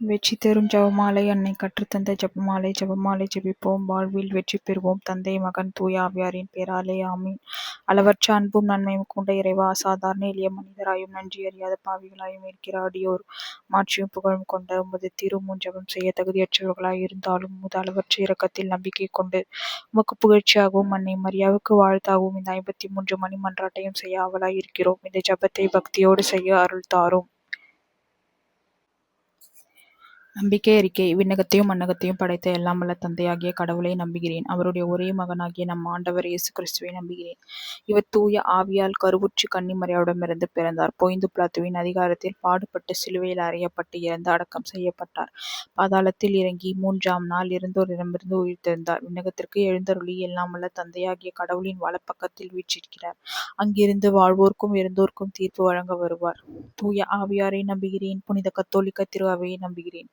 வெற்றி தரும் ஜெபமாலை அன்னை கற்றுத்தந்த ஜெபமாலை. ஜெபமாலை ஜெபிப்போம், வாழ்வில் வெற்றி பெறுவோம். தந்தை, மகன், தூய ஆவியாரின் பேராலே ஆமீன். அளவற்ற அன்பும் நன்மையும் கொண்ட இறைவா, அசாதாரண எளிய மனிதராயும் நன்றி அறியாத பாவிகளாயும் இருக்கிற அடியோர் மாற்றியும் புகழும் கொண்ட உமது திருமுன் ஜெபம் செய்ய தகுதியற்றவர்களாய் இருந்தாலும் உமது அளவற்ற இரக்கத்தில் நம்பிக்கை கொண்டு உமக்கு புகழ்ச்சியாகவும் அன்னை மரியாவுக்கு வாழ்த்தாகவும் இந்த 53 மணி மன்றாட்டையும் செய்ய ஆவலாய் இருக்கிறோம். இந்த ஜெபத்தை பக்தியோடு செய்ய அருள் தாரும். நம்பிக்கை அறிக்கை. விண்ணகத்தையும் மண்ணகத்தையும் படைத்த எல்லாம் வல்ல தந்தையாகிய கடவுளை நம்புகிறேன். அவருடைய ஒரே மகனாகிய நம் ஆண்டவர் இயேசு கிறிஸ்துவை நம்புகிறேன். இவர் தூய ஆவியால் கருவுற்று கன்னிமரியாவிடமிருந்து பிறந்தார். பொய்ந்து பிலாத்துவின் அதிகாரத்தில் பாடுபட்டு சிலுவையில் அறையப்பட்டு இறந்து அடக்கம் செய்யப்பட்டார். பாதாளத்தில் இறங்கி 3ஆம் நாள் இறந்தோரிடமிருந்து உயிர்த்தெழுந்தார். விண்ணகத்திற்கு எழுந்தருளி எல்லாம் வல்ல தந்தையாகிய கடவுளின் வலப்பக்கத்தில் வீற்றிருக்கிறார். அங்கிருந்து வாழ்வோர்க்கும் இறந்தோர்க்கும் தீர்ப்பு வழங்க வருவார். தூய ஆவியாரை நம்புகிறேன். புனித கத்தோலிக்க திரு அவையை நம்புகிறேன்.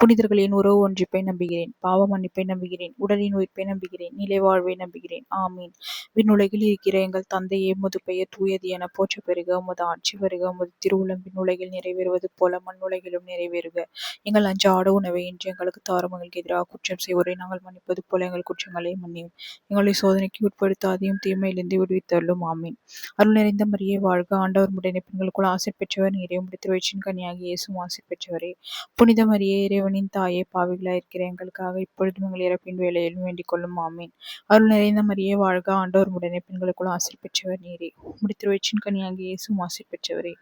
புனிதர்களின் உறவு ஒன்றிப்பை நம்புகிறேன். பாவ மன்னிப்பை நம்புகிறேன். உடலின் உயிர்ப்பை நம்புகிறேன். நிலை வாழ்வை நம்புகிறேன். ஆமீன். விண்ணுலகில் இருக்கிற எங்கள் தந்தையே, உமது பெயர் தூயது என போற்ற பெறுக. உமது ஆட்சி வருக. உமது திருவுளம் விண்ணுலகில் நிறைவேறுவது போல மண்ணுலகிலும் நிறைவேறுக. எங்கள் அன்றாட உணவை இன்று எங்களுக்கு தாரும். எங்களுக்கு எதிராக குற்றம் செய்வோரை நாங்கள் மன்னிப்பது போல எங்கள் குற்றங்களை மன்னியும். எங்களை சோதனைக்கு உட்படுத்தாதையும் தீமையிலிருந்து விடுவித்தருளும். ஆமீன். அருள் நிறைந்த மரியே வாழ்க. ஆண்டவர் உம்முடனே பெண்களுக்குள் ஆசீர் பெற்றவர் நீரே. உம்முடைய திருவயிற்றின் கனியாகிய இயேசுவும் ஆசீர் பெற்றவரே. புனித மரியே, இறைவனின் தாயே, பாவிகளாய் இருக்கிற எங்களுக்காக இப்பொழுதும் எங்கள் இறப்பின் வேளையிலும் வேண்டிக் கொள்ளும். ஆமீன். அருள் நிறைந்த மரியே வாழ்க. ஆண்டவர் உம்முடனே பெண்களுக்குள் ஆசீர் பெற்றவர் நீரே. உம்முடைய திருவயிற்றின் கனியாகிய இயேசுவும் ஆசீர் பெற்றவரே.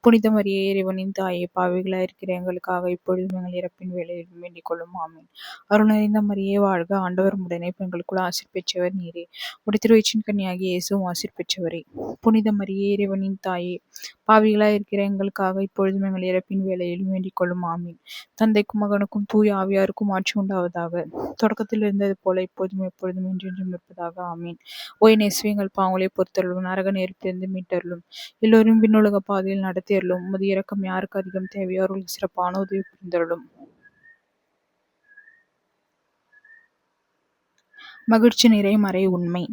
புனித மரியே, இறைவனின் தாயே, பாவிகளாய் இருக்கிற எங்களுக்காக இப்பொழுதும் எங்கள் இறப்பின் வேளையிலும் வேண்டிக் கொள்ளும். ஆமீன். அருள் நிறைந்த மரியே வாழ்க. ஆண்டவர் உம்முடனே பெண்களுக்குள் ஆசீர் பெற்றவர் நீரே. உம்முடைய திருவயிற்றின் கனியாகிய இயேசுவும் ஆசீர் பெற்றவரே. புனித மரியே, இறைவனின் தாயே, பாவிகளாய் இருக்கிற எங்களுக்காக இப்பொழுதும் எங்கள் இறப்பின் வேளையிலும் வேண்டிக் கொள்ளும். ஆமீன். தந்தைக்கும் மகனுக்கும் தூய ஆவியாருக்கும் ஆட்சி உண்டாவதாக. தொடக்கத்தில் இருந்தது போல இப்போதும் எப்பொழுதும் என்றென்றும் இருப்பதாக. ஆமீன். ஓய் நேசுவே, எங்கள் பாவங்களை பொறுத்தருளும். நரக நெருப்பிலிருந்து மீட்டருளும். எல்லோரும் விண்ணுலக பாதையில் நடத்தியருளும். உமது இரக்கம் யாருக்கு அதிகம் தேவையோ அவர்களுக்கு சிறப்பான உதவி புரிந்தருளும். மகிழ்ச்சி நிறை மறை உண்மை.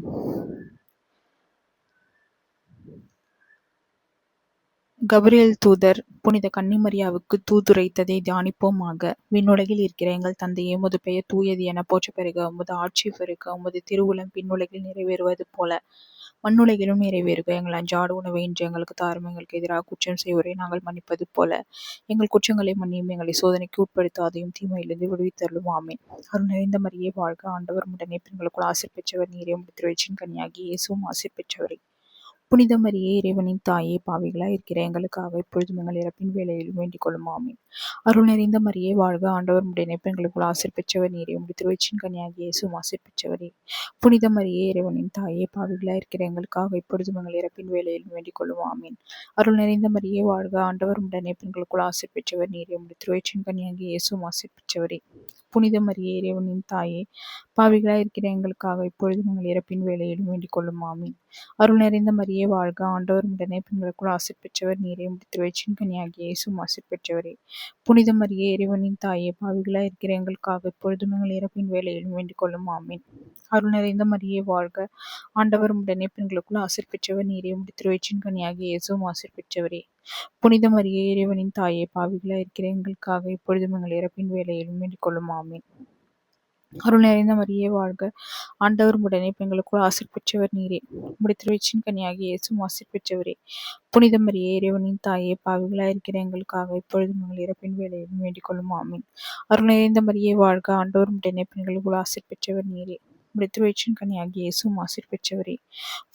கபிரியேல் தூதர் புனித கன்னிமரியாவுக்கு தூதுரைத்ததை தியானிப்போமாக. விண்ணுலகில் இருக்கிற எங்கள் தந்தையே, உமது பெயர் தூயது என போற்ற பெறுக. உமது ஆட்சி வருக. உமது திருவுளம் விண்ணுலகில் நிறைவேறுவது போல மண்ணுலகிலும் நிறைவேறுக. எங்கள் அன்றாட உணவை இன்று எங்களுக்கு தாரும். எங்களுக்கு எதிராக குற்றம் செய்வோரை நாங்கள் மன்னிப்பது போல எங்கள் குற்றங்களை மன்னியும். எங்களை சோதனைக்கு உட்படுத்தாதையும் தீமையிலிருந்து விடுவித்தருளும். ஆமீன். அருள் நிறைந்த மரியே வாழ்க. ஆண்டவர் உம்முடனே பெண்களுக்குள் ஆசீர் பெற்றவர் நீரே. உம்முடைய திருவயிற்றின் கனியாகிய இயேசுவும் ஆசீர் பெற்றவரே. புனித மரியே, இறைவனின் தாயே, பாவிகளாய் இருக்கிற எங்களுக்காக இப்பொழுதும் எங்கள் இறப்பின் வேளையிலும் வேண்டிக் கொள்ளும். ஆமீன். அருள் நிறைந்த மரியே வாழ்க. ஆண்டவர் உம்முடைய பெண்களுக்குள் ஆசீர் பெற்றவர் நீரே. உம்முடைய திருவயிற்றின் கனியாகிய இயேசுவும் ஆசீர் பெற்றவரே. புனித மரியே, இறைவனின் தாயே, பாவிகளாய் இருக்கிற எங்களுக்காக இப்பொழுதும் எங்கள் இறப்பின் வேளையிலும் வேண்டிக் கொள்ளும். ஆமீன். அருள் நிறைந்த மரியே வாழ்க. ஆண்டவர் உம்முடைய பெண்களுக்குள் ஆசீர் பெற்றவர் நீரே. உம்முடைய திருவயிற்றின் கனியாகிய இயேசுவும் ஆசீர் பெற்றவரே. புனித மரியே, இறைவனின் தாயே, பாவிகளாய் இருக்கிற எங்களுக்காக இப்பொழுதும் எங்கள் இறப்பின் வேளையிலும் வேண்டிக் கொள்ளும். ஆமீன். அருள் நிறைந்த மரியே வாழ்க. ஆண்டவர் உம்முடனே பெண்களுக்குள் ஆசீர் பெற்றவர் நீரே. உம்முடைய திருவயிற்றின் கனியாகிய இயேசுவும் ஆசீர் பெற்றவரே. புனித மரியே, இறைவனின் தாயே, பாவிகளாய் இருக்கிற எங்களுக்காக இப்பொழுதும் எங்கள் இறப்பின் வேளையிலும் வேண்டிக் கொள்ளும். ஆமீன். அருள் நிறைந்த மரியே வாழ்க. ஆண்டவர் உம்முடனே பெண்களுக்குள் ஆசீர் பெற்றவர் நீரே. உம்முடைய திருவயிற்றின் கனியாகிய இயேசுவும் ஆசீர் பெற்றவரே. புனித மரியே, இறைவனின் தாயே, பாவிகளாய் இருக்கிற எங்களுக்காக இப்பொழுதும் எங்கள் இறப்பின் வேளையிலும் வேண்டிக் கொள்ளும். ஆமீன். அருள் நிறைந்த மரியே வாழ்க. ஆண்டவர் உம்முடனே பெண்களுக்குள் ஆசீர் பெற்றவர் நீரே. உம்முடைய திருவயிற்றின் கனியாகிய இயேசுவும் ஆசீர் பெற்றவரே. புனித மரியே, இறைவனின் தாயே, பாவிகளாய் இருக்கிற எங்களுக்காக இப்பொழுதும் எங்கள் இறப்பின் வேளையிலும் வேண்டிக் கொள்ளும். ஆமீன். அருள் நிறைந்த மரியே வாழ்க. ஆண்டவர் உம்முடனே பெண்களுக்குள் ஆசீர் பெற்றவர் நீரே. உம்முடைய திருவயிற்றின் கனியாகிய இயேசுவும் ஆசீர் பெற்றவரே.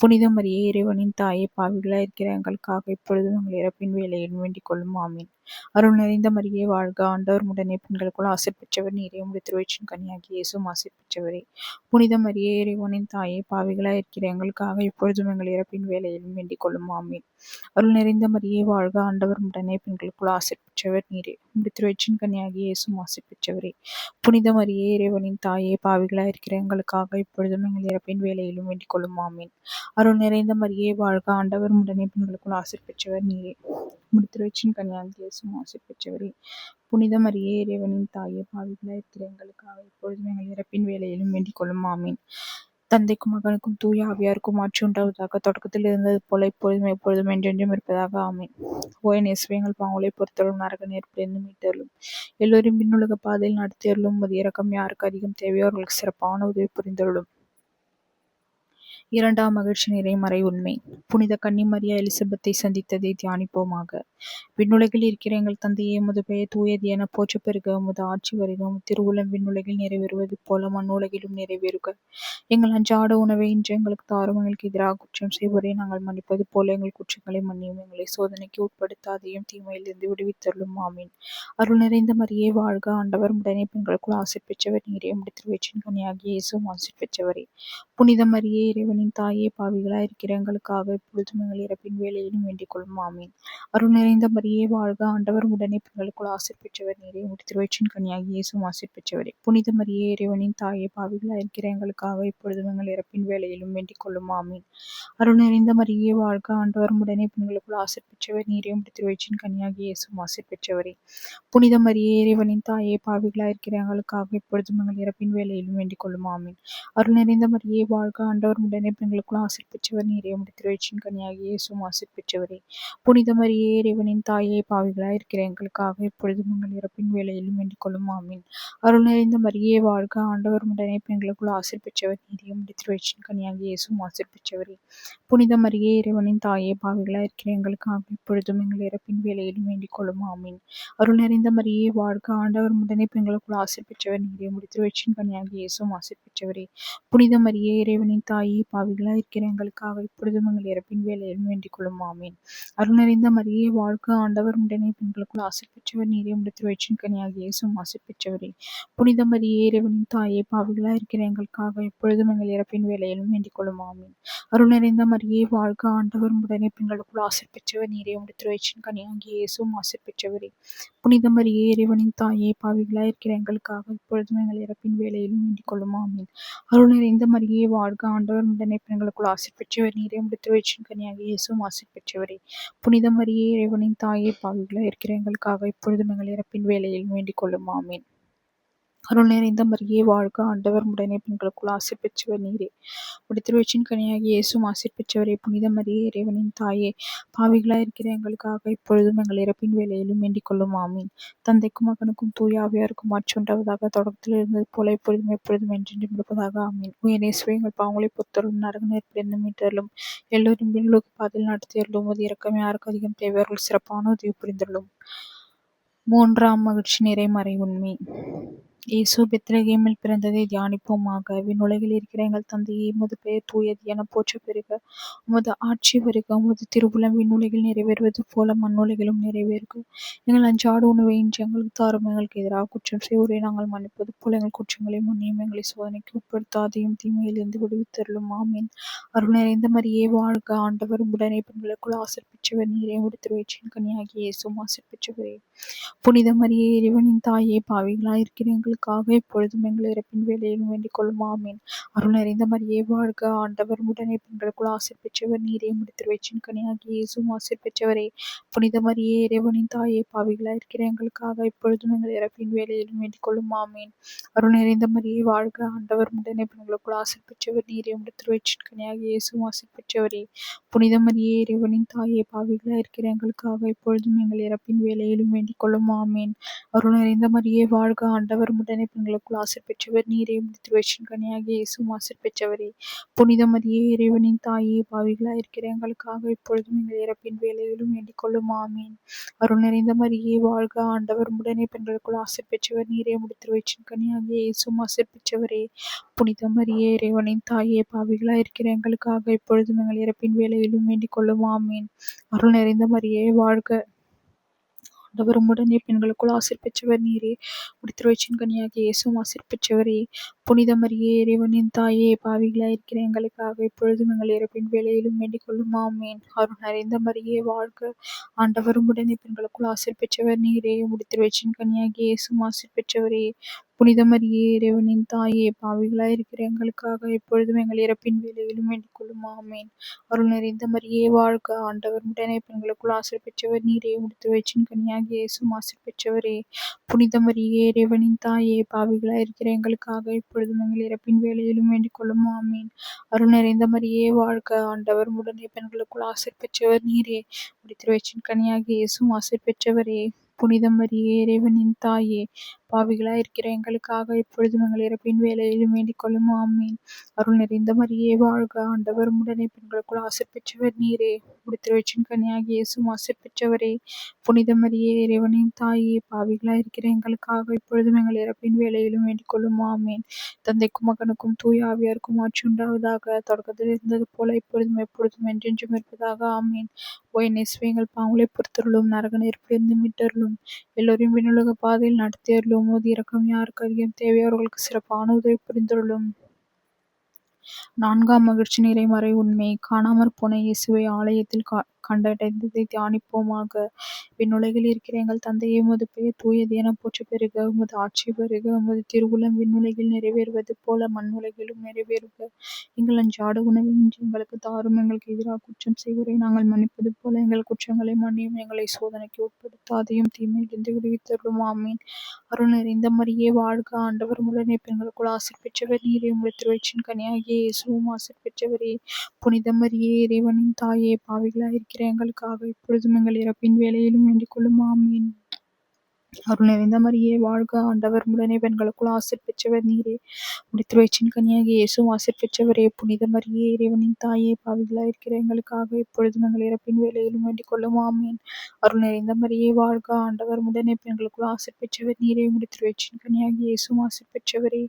புனித மரியே, இறைவனின் தாயே, பாவிகளாய் இருக்கிற எங்களுக்காக இப்பொழுதும் எங்கள் இறப்பின் வேளையிலும் வேண்டிக் கொள்ளும். ஆமீன். அருள் நிறைந்த மரியே வாழ்க. ஆண்டவர் உம்முடனே பெண்களுக்குள் ஆசீர் பெற்றவர் நீரே. உம்முடைய திருவயிற்றின் கனியாகிய இயேசுவும் ஆசீர் பெற்றவரே. புனித மரியே, இறைவனின் தாயே, பாவிகளாய் இருக்கிற எங்களுக்காக இப்பொழுதும் எங்கள் இறப்பின் வேளையிலும் வேண்டிக் கொள்ளும். ஆமீன். அருள் நிறைந்த மரியே வாழ்க. ஆண்டவர் உம்முடனே பெண்களுக்குள் ஆசீர் பெற்றவர் நீரே. உம்முடைய திருவயிற்றின் கனியாகிய இயேசுவும் ஆசீர் பெற்றவரே. புனித மரியே, இறைவனின் தாயே, பாவிகளாய் இருக்கிற எங்களுக்காக இப்பொழுதும் எங்கள் இறப்பின் வேளையிலும் வேண்டிக் கொள்ளும். ஆமீன். அருள் நிறைந்த மரியே வாழ்க. ஆண்டவர் உம்முடனே பெண்களுக்குள் ஆசீர் பெற்றவர் நீரே. உம்முடைய திருவயிற்றின் கனியாகிய இயேசுவும் ஆசீர் பெற்றவரே. புனித மரியே, இறைவனின் தாயே, பாவிகளாய் இருக்கிற எங்களுக்காக இப்பொழுதும் எங்கள் இறப்பின் வேளையிலும் வேண்டிக் கொள்ளும். ஆமீன். தந்தைக்கும் மகனுக்கும் தூய ஆவியாருக்கும் ஆட்சி உண்டாவதாக. தொடக்கத்தில் இருந்தது போல இப்பொழுதும் எப்பொழுதும் என்றென்றும் இருப்பதாக. ஆமென். ஓ என் இயேசுவே, எங்கள் பாவங்களை பொறுத்தருளும், நரக நெருப்பிலிருந்து மீட்டருளும், எல்லோரும் விண்ணுலக பாதையில் நடத்தியருளும். உமது இரக்கம் யாருக்கு அதிகம் தேவையோ அவர்களுக்கு சிறப்பான உதவி புரிந்தருளும். இரண்டாம் மகிழ்ச்சி நிறை மறை உண்மை. புனித கன்னிமரியா எலிசபெத்தை சந்தித்ததை தியானிப்போமாக. விண்ணுலகில் இருக்கிற எங்கள் தந்தையே, உமது பெயர் தூயது என போற்றப் பெறுக. உமது ஆட்சி வருக. உமது திருவுளம் விண்ணுலகில் நிறைவேறுவது போல மண்ணுலகிலும் நிறைவேறுக. எங்கள் அன்றாட உணவை இன்று எங்களுக்கு தாரும். எங்களுக்கு எதிராக குற்றம் செய்வோரை நாங்கள் மன்னிப்பது போல எங்கள் குற்றங்களை மன்னியும். எங்களை சோதனைக்கு உட்படுத்தாதையும் தீமையிலிருந்து விடுவித்தருளும். ஆமீன். அருள் நிறைந்த மரியே வாழ்க. ஆண்டவர் உடனே பெண்களுக்குள் ஆசீர் பெற்றவர் நீரே. உம்முடைய திருவயிற்றின் கனியாகிய இயேசுவும் ஆசீர் பெற்றவரே. புனித மரியே, இறைவனின் தாயே, பாவிகளாய் இருக்கிற எங்களுக்காக இப்பொழுதும் எங்கள் இறப்பின் வேலையிலும் வேண்டிக் கொள்ளும். ஆமீன். அருள் நிறைந்த மரியே வாழ்க. ஆண்டவர் உடனே பெண்களுக்குள் ஆசீர் பெற்றவர் நீரே. உம்முடைய திருவயிற்றின் கனியாகிய இயேசுவும் ஆசீர் பெற்றவரே. புனித மரியே, இறைவனின் தாயே, பாவிகளாய் இருக்கிற எங்களுக்காக இப்பொழுதும் எங்கள் இறப்பின் வேலையிலும் வேண்டிக் கொள்ளும். ஆமீன். அருள் நிறைந்த மரியே வாழ்க. ஆண்டவர் உடனே பெண்களுக்குள் ஆசீர் பெற்றவர் நீரே. உம்முடைய திருவயிற்றின் கனியாகிய இயேசுவும் ஆசீர் பெற்றவரே. புனித மரியே, இறைவனின் தாயே, பாவிகளாய் இருக்கிற எங்களுக்காக இப்பொழுதும் எங்கள் இறப்பின் வேலையிலும் வேண்டிக் கொள்ளும். ஆமீன். அருள் நிறைந்த மரியே வாழ்க. ஆண்டவர் உடனே பெண்களுக்குள் ஆசீர் பெற்றவர் நீரே. உம்முடைய திருவயிற்றின் கனியாகிய இயேசுவும் ஆசீர் பெற்றவரே. புனித மரியே, இறைவனின் தாயே, பாவிகளாய் இருக்கிற எங்களுக்காக இப்பொழுதும் எங்கள் இறப்பின் வேலையிலும் வேண்டிக் கொள்ளும். ஆமீன். அருள் நிறைந்த மரியே வாழ்க. ஆண்டவர் உடனே பெண்களுக்குள் ஆசீர் பெற்றவர் நீரே. உம்முடைய திருவயிற்றின் கனியாகிய இயேசுவும் ஆசீர் பெற்றவரே. புனித மரியே, இறைவனின் தாயே, பாவிகளாய் இருக்கிற எங்களுக்காக இப்பொழுதும் எங்கள் இறப்பின் வேலையிலும் வேண்டிக் கொள்ளும். ஆமீன். அருள் நிறைந்த மரியே வாழ்க. ஆண்டவர் உடனே பெண்களுக்குள் ஆசீர் பெற்றவர் நீரே. உம்முடைய திருவயிற்றின் கனியாகிய இயேசுவும் ஆசீர் பெற்றவரே. புனித மரியே, இறைவனின் தாயே, பாவிகளாய் இருக்கிற எங்களுக்காக இப்பொழுதும் எங்கள் இறப்பின் வேலையிலும் வேண்டிக் கொள்ளும். ஆமீன். அருள் நிறைந்த மரியே வாழ்க. ஆண்டவர் உடனே பெண்களுக்குள் ஆசீர் பெற்றவர் நீரே. உம்முடைய திருவயிற்றின் கனியாகிய இயேசுவும் ஆசீர் பெற்றவரே. புனித மரியே, இறைவனின் தாயே, பாவிகளாய் இருக்கிற எங்களுக்காக இப்பொழுதும் எங்கள் இறப்பின் வேலையிலும் வேண்டிக் கொள்ளும். ஆமீன். அருள் நிறைந்த மரியே வாழ்க. ஆண்டவர் உடனே பெண்களுக்குள் ஆசீர் பெற்றவர் நீரே. உம்முடைய திருவயிற்றின் கனியாகிய இயேசுவும் ஆசீர் பெற்றவரே. புனித மரியே, இறைவனின் தாயே, பாவிகளாய் இருக்கிற எங்களுக்காக இப்பொழுதும் எங்கள் இறப்பின் வேலையிலும் வேண்டிக் கொள்ளும். ஆமீன். அருள் நிறைந்த மரியே வாழ்க. ஆண்டவர் உடனே பெண்களுக்குள் ஆசீர் பெற்றவர் நீரே. உம்முடைய திருவயிற்றின் கனியாகிய இயேசுவும் ஆசீர் பெற்றவரே. புனித மரியே, இறைவனின் தாயே, பாவிகளாய் இருக்கிற எங்களுக்காக இப்பொழுதும் எங்கள் இறப்பின் வேலையிலும் வேண்டிக் கொள்ளும். ஆமீன். அருள் நிறைந்த மரியே வாழ்க. ஆண்டவர் உடனே பெண்களுக்குள் ஆசீர் பெற்றவர் நீரே. உம்முடைய திருவயிற்றின் கனியாகிய இயேசுவும் ஆசீர் பெற்றவரே. புனித மரியே, இறைவனின் தாயே, பாவிகளாய் இருக்கிற எங்களுக்காக இப்பொழுதும் எங்கள் இறப்பின் வேலையிலும் வேண்டிக் கொள்ளும். ஆமீன். தந்தைக்கும் மகனுக்கும் தூய ஆவியாருக்கும் ஆட்சி உண்டாவதாக. தொடக்கத்தில் இருந்தது போல இப்பொழுதும் எப்பொழுதும் என்றென்றும் இருப்பதாக. ஆமீன். ஓ என் இயேசுவே, எங்கள் பாவங்களை பொறுத்தருளும், நரக நெருப்பிலிருந்து மீட்டருளும், எல்லோரும் விண்ணுலக பாதையில் நடத்தியருளும். உமது இரக்கம் யாருக்கு அதிகம் தேவை அவர்கள் சிறப்பான உதவி புரிந்துள்ளோம். மூன்றாம் மகிழ்ச்சி நிறை மறை உண்மை. இயேசு பெத்லகேமில் பிறந்ததை தியானிப்போமாக. விண்ணுலகில் இருக்கிற எங்கள் தந்தையே, உமது பெயர் தூயது என போற்றப் பெறுக. உமது ஆட்சி வருக. உமது திருவுளம் விண்ணுலகில் நிறைவேறுவது போல மண்ணுலகிலும் நிறைவேறுக. எங்கள் அன்றாட உணவை இன்று எங்களுக்கு தாரும். எங்களுக்கு எதிராக குற்றம் செய்வோரை நாங்கள் மன்னிப்பது போல எங்கள் குற்றங்களை மன்னியும். எங்களை சோதனைக்கு உட்படுத்தாதையும் தீமையிலிருந்து விடுவித்தருளும். ஆமீன். அருள் நிறைந்த மரியே வாழ்க. ஆண்டவர் உடனே பெண்களுக்குள் ஆசீர் பெற்றவர் நீரே. உம்முடைய திருவயிற்றின் கனியாகிய இயேசுவும் ஆசீர் பெற்றவரே. புனித மரியே, இறைவனின் தாயே, பாவிகளாய் இருக்கிற எங்களுக்காக இப்பொழுதும் எங்கள் இறப்பின் வேலையிலும் வேண்டிக் கொள்ளும். ஆமீன். அருள் நிறைந்த மரியே வாழ்க. ஆண்டவர் உடனே பெண்களுக்குள் ஆசீர் பெற்றவர் நீரே. உம்முடைய திருவயிற்றின் கனியாகிய இயேசுவும் ஆசீர் பெற்றவரே. புனித மரியே, இறைவனின் தாயே, பாவிகளாய் இருக்கிற எங்களுக்காக இப்பொழுதும் எங்கள் இறப்பின் வேலையிலும் வேண்டிக் கொள்ளும். ஆமீன். அருள் நிறைந்த மரியே வாழ்க. ஆண்டவர் உடனே பெண்களுக்குள் ஆசீர் பெற்றவர் நீரே. உம்முடைய திருவயிற்றின் கனியாகிய இயேசுவும் ஆசீர் பெற்றவரே. புனித மரியே, இறைவனின் தாயே, பாவிகளாய் இருக்கிற எங்களுக்காக இப்பொழுதும் எங்கள் இறப்பின் வேலையிலும் வேண்டிக் கொள்ளும். ஆமீன். அருள் நிறைந்த மரியே வாழ்க. ஆண்டவர் உடனே பெண்களுக்குள் ஆசீர் பெற்றவர் நீரே. உம்முடைய திருவயிற்றின் கனியாகிய இயேசுவும் ஆசீர் பெற்றவரே. புனித மரியே, இறைவனின் தாயே, பாவிகளாய் இருக்கிற எங்களுக்காக இப்பொழுதும் எங்கள் இறப்பின் வேலையிலும் வேண்டிக் கொள்ளும். ஆமீன். அருள் நிறைந்த மரியே வாழ்க. ஆண்டவர் உடனே பெண்களுக்குள் ஆசீர் பெற்றவர் நீரே. உம்முடைய திருவயிற்றின் கனியாகிய இயேசுவும் ஆசீர் பெற்றவரே. புனித மரியே, இறைவனின் தாயே, பாவிகளாய் இருக்கிற எங்களுக்காக இப்பொழுதும் எங்கள் இறப்பின் வேலையிலும் வேண்டிக் கொள்ளும். ஆமீன். அருள் நிறைந்த மரியே வாழ்க. ஆண்டவர் உடனே பெண்களுக்குள் ஆசீர் பெற்றவர் நீரே. உம்முடைய திருவயிற்றின் கனியாகிய இயேசுவும் ஆசீர் பெற்றவரே. புனித மரியே, இறைவனின் தாயே, பாவிகளாய் இருக்கிற எங்களுக்காக இப்பொழுதும் எங்கள் இறப்பின் வேலையிலும் வேண்டிக் கொள்ளும். ஆமீன். அருள் நிறைந்த மரியே வாழ்க. ஆண்டவர் உடனே பெண்களுக்குள் ஆசீர் பெற்றவர் நீரே. உம்முடைய திருவயிற்றின் கனியாகிய இயேசுவும் ஆசீர் பெற்றவரே. புனித மரியே இறைவனின் தாயே, பாவிகளாயிருக்கிற எங்களுக்காக இப்பொழுதும் எங்கள் இறப்பின் வேளையிலும் வேண்டிக் கொள்ளும். ஆமேன். அருள் நிறைந்த மரியே வாழ்க, ஆண்டவர் உடனே பெண்களுக்குள் ஆசீர் பெற்றவர் நீரே. உம்முடைய வயிற்றின் கனியாகிய இயேசுவும் ஆசீர் பெற்றவரே. புனித மரியே இறைவனின் தாயே, பாவிகளாயிருக்கிற எங்களுக்காக இப்பொழுதும் எங்கள் இறப்பின் வேளையிலும் வேண்டிக் கொள்ளும். ஆமீன். அருள் நிறைந்த மரியே வாழ்க, ஆண்டவர் உடனே பெண்களுக்குள் ஆசீர் பெற்றவர் நீரே. உம்முடைய வயிற்றின் கனியாகிய இயேசுவும் ஆசீர் பெற்றவரே. புனித மரியே இறைவனின் தாயே, பாவிகளாயிருக்கிற எங்களுக்காக இப்பொழுதும் எங்கள் இறப்பின் வேளையிலும் வேண்டிக் கொள்ளும். ஆமீன். அருள் நிறைந்த மரியே வாழ்க, ஆண்டவர் உடனே பெண்களுக்குள் ஆசீர் பெற்றவர் நீரே. உம்முடைய வயிற்றின் கனியாகிய இயேசுவும் ஆசீர் பெற்றவரே. புனித மரியே இறைவனின் தாயே, பாவிகளாயிருக்கிற எங்களுக்காக இப்பொழுதும் எங்கள் இறப்பின் வேளையிலும் வேண்டிக் கொள்ளும். ஆமீன். தந்தைக்கும் மகனுக்கும் தூய ஆவியாருக்கும் ஆட்சி உண்டாவதாக. தொடக்கத்தில் இருந்தது போல இப்பொழுதும் எப்பொழுதும் என்றென்றும் இருப்பதாக. ஆமீன். ஓ என் இயேசுவே, எங்கள் பாவங்களை பொறுத்தருளும், நரக நெருப்பிலிருந்து மீட்டருளும், எல்லோரையும் விண்ணுலக பாதையில் நடத்தியருளும். உமது இரக்கம் யாருக்கு அதிகம் தேவையோ அவர்களுக்கு சிறப்பான உதவி புரிந்தருளும். நான்காம் மகிழ்ச்சி நிறை மறை உண்மை. காணாமற் போன இயேசுவை ஆலயத்தில் கண்டடைந்ததை தியானிப்போமாக. விண்ணுலகில் இருக்கிற எங்கள் தந்தையே, உமது பெயர் தூயது என போற்றப் பெறுக. உமது ஆட்சி வருக. உமது திருவுளம் விண்ணுலகில் நிறைவேறுவது போல மண்ணுலகிலும் நிறைவேறுக. எங்கள் அன்றாட உணவை இன்று எங்களுக்கு தாரும். எங்களுக்கு எதிராக குற்றம் செய்வோரை நாங்கள் மன்னிப்பது போல எங்கள் குற்றங்களை மன்னியும். எங்களை சோதனைக்கு உட்படுத்தாதையும் தீமையிலிருந்து விடுவித்தருளும். ஆமீன். அருள் நிறைந்த மரியே வாழ்க, ஆண்டவர் உடனே பெண்களுக்குள் ஆசீர் பெற்றவர் நீரே. உம்முடைய திருவயிற்றின் கனியாகிய இயேசுவும் ஆசீர் பெற்றவரே. புனித மரியே இறைவனின் தாயே, பாவிகளாயிருக்கிற எங்களுக்காக இப்பொழுதும் எங்கள் இறப்பின் வேளையிலும் வேண்டிக் கொள்ளும். ஆமீன். அருள் நிறைந்த மரியே வாழ்க, ஆண்டவர் உடனே பெண்களுக்குள் ஆசீர் பெற்றவர் நீரே. உம்முடைய திருவயிற்றின் கனியாகிய இயேசுவும் ஆசீர் பெற்றவரே. புனித மரியே இறைவனின் தாயே, பாவிகளாயிருக்கிற எங்களுக்காக இப்பொழுதும் எங்கள் இறப்பின் வேளையிலும் வேண்டிக் கொள்ளும். ஆமீன். அருள் நிறைந்த மரியே வாழ்க, ஆண்டவர் உடனே பெண்களுக்குள் ஆசீர் பெற்றவர் நீரே. உம்முடைய திருவயிற்றின் கனியாகிய இயேசுவும் ஆசீர் பெற்றவரே.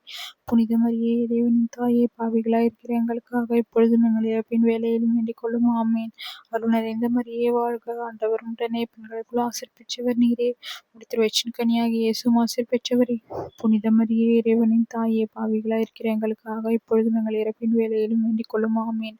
புனித மரியே இறைவனின் தாயே, பாவிகளாயிருக்கிற எங்களுக்காக இப்பொழுதும் எங்கள் இறப்பின் வேளையிலும் வேண்டிக் கொள்ளும். ஆமீன். அருள் நிறைந்த மரியே வாழ்க, ஆண்டவர் உடனே பெண்களுக்குள் ஆசீர் பெற்றவர் நீரே. உம்முடைய திருவயிற்றின் கனியாகிய இயேசுவும் ஆசீர் பெற்றவரே. புனித மரியே இறைவனின் தாயே, பாவிகளாயிருக்கிற எங்களுக்காக இப்பொழுதும் எங்கள் இறப்பின் வேளையிலும் வேண்டிக் கொள்ளும். ஆமீன்.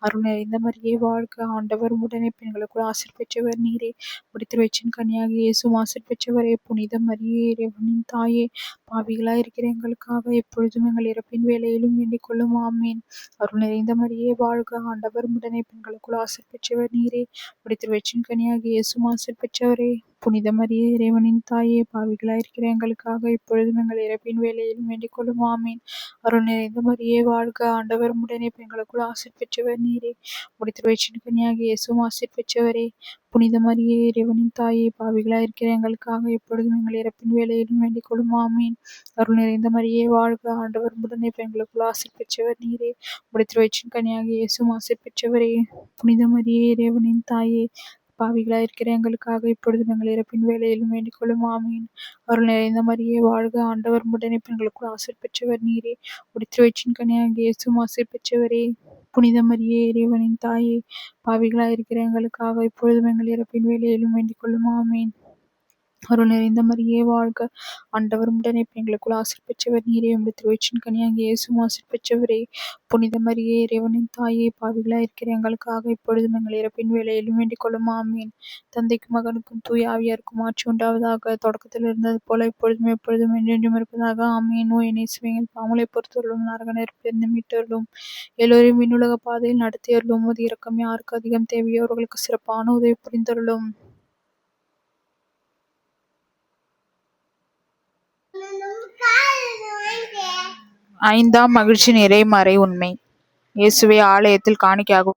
அருள் நிறைந்த மரியே வாழ்க, ஆண்டவர் உடனே பெண்களுக்குள் ஆசீர் பெற்றவர் நீரே. உம்முடைய திருவயிற்றின் கனியாகிய இயேசுவும் ஆசீர் பெற்றவரே. புனித மரியே இறைவனின் தாயே, பாவிகளாயிருக்கிற எங்களுக்காக இப்பொழுதும் எங்கள் இறப்பின் வேளையிலும் வேண்டிக் கொள்ளும். ஆமீன். அருள் நிறைந்த மரியே வாழ்க, ஆண்டவர் உடனே பெண்களுக்குள் ஆசீர் பெற்றவர் நீரே. உம்முடைய திருவயிற்றின் கனியாகிய இயேசுவும் ஆசீர் பெற்றவரே. புனித மரியே இறைவனின் தாயே, பாவிகளாயிருக்கிற எங்களுக்காக இப்பொழுதும் எங்கள் இறப்பின் வேளையிலும் வேண்டிக் கொள்ளும். ஆமீன். அருள் நிறைந்த மரியே வாழ்க, ஆண்டவர் உடனே பெண்களுக்குள் ஆசீர் பெற்றவர் நீரே. உம்முடைய திருவயிற்றின் கனியாகிய இயேசுவும் ஆசீர் பெற்றவரே. புனித மரியே இறைவனின் தாயே, பாவிகளாயிருக்கிற எங்களுக்காக இப்பொழுதும் எங்கள் இறப்பின் வேளையிலும் வேண்டிக் கொள்ளும். ஆமீன். அருள் நிறைந்த மரியே வாழ்க, ஆண்டவர் உடனே பெண்களுக்குள் ஆசீர் பெற்றவர் நீரே. உம்முடைய திருவயிற்றின் கனியாகிய இயேசுவும் ஆசீர் பெற்றவரே. புனித மரியே இறைவனின் தாயே, பாவிகளாயிருக்கிற எங்களுக்காக இப்பொழுதும் எங்கள் இறப்பின் வேளையிலும் வேண்டிக் கொள்ளும். ஆமீன். அருள் நிறைந்த மரியே வாழ்க, ஆண்டவர் உடனே பெண்களுக்குள் ஆசீர் பெற்றவர் நீரே. உம்முடைய திருவயிற்றின் கனியாகிய இயேசுவும் ஆசீர் பெற்றவரே. புனித மரியே இறைவனின் தாயே, பாவிகளாயிருக்கிற எங்களுக்காக இப்பொழுதும் எங்கள் இறப்பின் வேளையிலும் வேண்டிக் கொள்ளும். ஆமீன். அருள் நிறைந்த மரியே வாழ்க, ஆண்டவர் உடனே பெண்களுக்குள் ஆசீர் பெற்றவர் நீரே. உம்முடைய திருவயிற்றின் கனியாகிய இயேசுவும் ஆசீர் பெற்றவரே. புனித மரியே இறைவனின் தாயே, பாவிகளாயிருக்கிற எங்களுக்காக இப்பொழுதும் எங்கள் இறப்பின் வேளையிலும் வேண்டிக் கொள்ளும். ஆமீன். தந்தைக்கும் மகனுக்கும் தூய ஆவியாருக்கும் ஆட்சி உண்டாவதாக. தொடக்கத்தில் இருந்தது போல இப்பொழுதும் எப்பொழுதும் என்றென்றும் இருப்பதாக. ஆமீன். ஓ என் இயேசுவே, எங்கள் பாவங்களை பொறுத்தருளும், நரக நெருப்பிலிருந்து மீட்டருளும், எல்லோரையும் விண்ணுலக பாதையில் நடத்தியருளும். உமது இரக்கம் யாருக்கு அதிகம் தேவையோ அவர்களுக்கு சிறப்பான உதவி புரிந்தருளும். ஐந்தாம் மகிழ்ச்சி நிறை மறை உண்மை. இயேசுவை ஆலயத்தில் காணிக்கையாக